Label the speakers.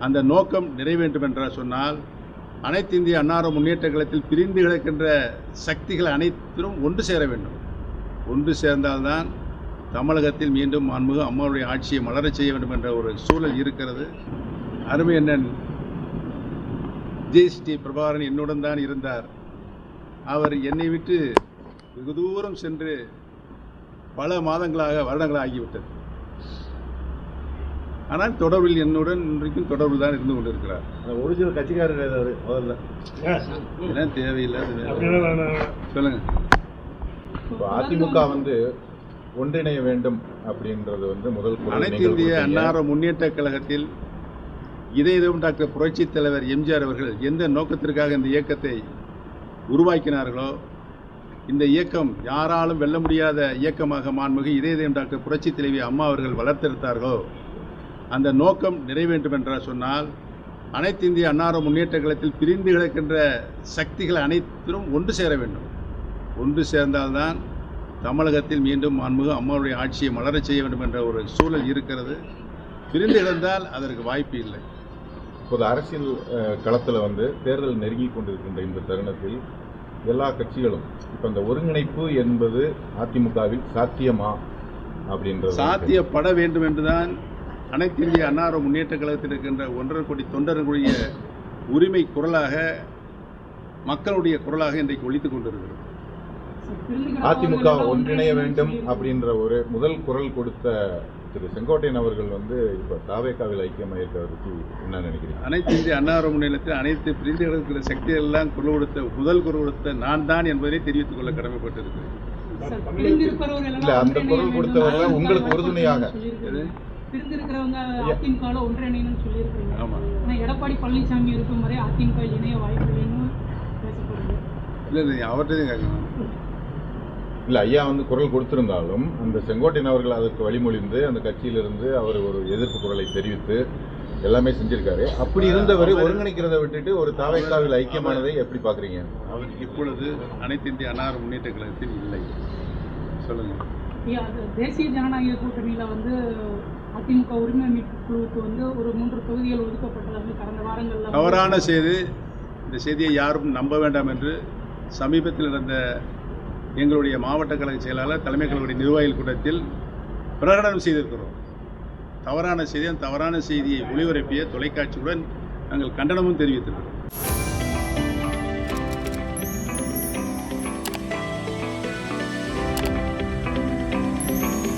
Speaker 1: அந்த நோக்கம் நிறைவேண்டும் என்று சொன்னால் அனைத்து இந்திய அன்னார முன்னேற்ற கழகத்தில் பிரிந்து கிடக்கின்ற சக்திகள் அனைத்திலும் ஒன்று சேர வேண்டும். ஒன்று சேர்ந்தால்தான் தமிழகத்தில் மீண்டும் மாண்புமிகு அம்மாவுடைய ஆட்சியை மலரச் செய்ய வேண்டும் என்ற ஒரு சூழல் இருக்கிறது. அருமை அண்ணன் ஜி.டி. பிரபாகரன் என்னுடன் தான் இருந்தார். அவர் என்னை விட்டு வெகு தூரம் சென்று பல வருடங்களாக ஆகிவிட்டது. ஆனால் தொடர்பில் என்னுடன் இன்றைக்கும் தொடர்பில் தான் இருந்து கொண்டிருக்கிறார்.
Speaker 2: ஒரிஜினல் கட்சிக்காரர்
Speaker 1: இதெல்லாம் தேவையில்லை. சொல்லுங்க.
Speaker 2: அதிமுக ஒன்றிணைய வேண்டும் அப்படின்றது முதல்
Speaker 1: அனைத்து இந்திய அன்னார முன்னேற்ற கழகத்தில் இதயம் டாக்டர் புரட்சி தலைவர் எம்ஜிஆர் அவர்கள் எந்த நோக்கத்திற்காக இந்த இயக்கத்தை உருவாக்கினார்களோ, இந்த இயக்கம் யாராலும் வெல்ல முடியாத இயக்கமாக மாண்புமிகு இதயம் டாக்டர் புரட்சி தலைவி அம்மா அவர்கள் வளர்த்தெடுத்தார்களோ, அந்த நோக்கம் நிறைவேண்டும் என்று சொன்னால் அனைத்து இந்திய அன்னார முன்னேற்ற கழகத்தில் பிரிந்து கிடக்கின்ற சக்திகள் அனைத்திலும் ஒன்று சேர வேண்டும். ஒன்று சேர்ந்தால்தான் தமிழகத்தில் மீண்டும் மாண்புமிகு அம்மாவுடைய ஆட்சியை மலரச் செய்ய வேண்டும் என்ற ஒரு சூழல் இருக்கிறது. பிரிந்து கிடந்தால் அதற்கு வாய்ப்பு இல்லை.
Speaker 2: இப்போது அரசியல் களத்தில் தேர்தல் நெருங்கி கொண்டிருக்கின்ற இந்த தருணத்தில் எல்லா கட்சிகளும் இப்போ இந்த ஒருங்கிணைப்பு என்பது அதிமுகவில் சாத்தியமா அப்படின்றது
Speaker 1: சாத்தியப்பட வேண்டும் என்றுதான் அனைத்து இந்திய அன்னார முன்னேற்ற கழகத்தில் இருக்கின்ற 1.5 கோடி தொண்டர்களுடைய உரிமை குரலாக, மக்களுடைய குரலாக இன்றைக்கு ஒலித்துக் கொண்டிருக்கிறது.
Speaker 2: அதிமுக ஒன்றிணைய வேண்டும் அப்படின்ற ஒரு முதல் குரல் கொடுத்த திரு செங்கோட்டையன் அவர்கள் இப்போ தாவேகாவில் ஐக்கியமாக இருக்கிறதுக்கு என்ன நினைக்கிறீங்க?
Speaker 1: அனைத்து இந்திய அன்னார முன்னேற்றத்தில் அனைத்து பிரிந்து கிடக்கிற சக்திகள் எல்லாம் முதல் குரல் கொடுத்த நான் தான் என்பதை தெரிவித்துக் கொள்ள கடமைப்பட்டிருக்கிறேன்.
Speaker 2: இல்ல, அந்த குரல் கொடுத்தவர்கள் உங்களுக்கு உறுதுணையாக
Speaker 3: எடப்பாடி பழனிசாமி இருக்கும் வரை அதிமுக இணைய வாய்ப்பு
Speaker 1: இல்லை, அவர்கிட்ட கேட்கணும்.
Speaker 2: இல்லை, ஐயா குரல் கொடுத்திருந்தாலும் அந்த செங்கோட்டையன் அவர்கள் அதற்கு வழிமொழிந்து அந்த கட்சியிலிருந்து அவர் ஒரு எதிர்ப்பு குரலை தெரிவித்து எல்லாமே செஞ்சிருக்காரு. அப்படி இருந்தவர் ஒருங்கிணைக்கிறத விட்டுட்டு ஒரு தாவேகாவில் ஐக்கியமானதை எப்படி பாக்குறீங்க?
Speaker 1: அவர் இப்பொழுது அனைத்து இந்திய அன்னார முன்னேற்ற கழகத்தில் இல்லை. சொல்லுங்க.
Speaker 3: தேசிய ஜனநாயக கூட்டணியில அதிமுக உரிமை மீட்பு குழுவுக்கு ஒரு 3 தொகுதிகள் ஒதுக்கப்பட்டது கடந்த வாரங்களில்
Speaker 1: தவறான செய்தி. இந்த செய்தியை யாரும் நம்ப வேண்டாம் என்று சமீபத்தில் நடந்த எங்களுடைய மாவட்ட கழக செயலாளர் தலைமை கழக நிர்வாகிகள் கூட்டத்தில் பிரகடனம் செய்திருக்கிறோம். தவறான செய்தி. அந்த தவறான செய்தியை ஒளிபரப்பிய தொலைக்காட்சியுடன் நாங்கள் கண்டனமும் தெரிவித்திருக்கிறோம்.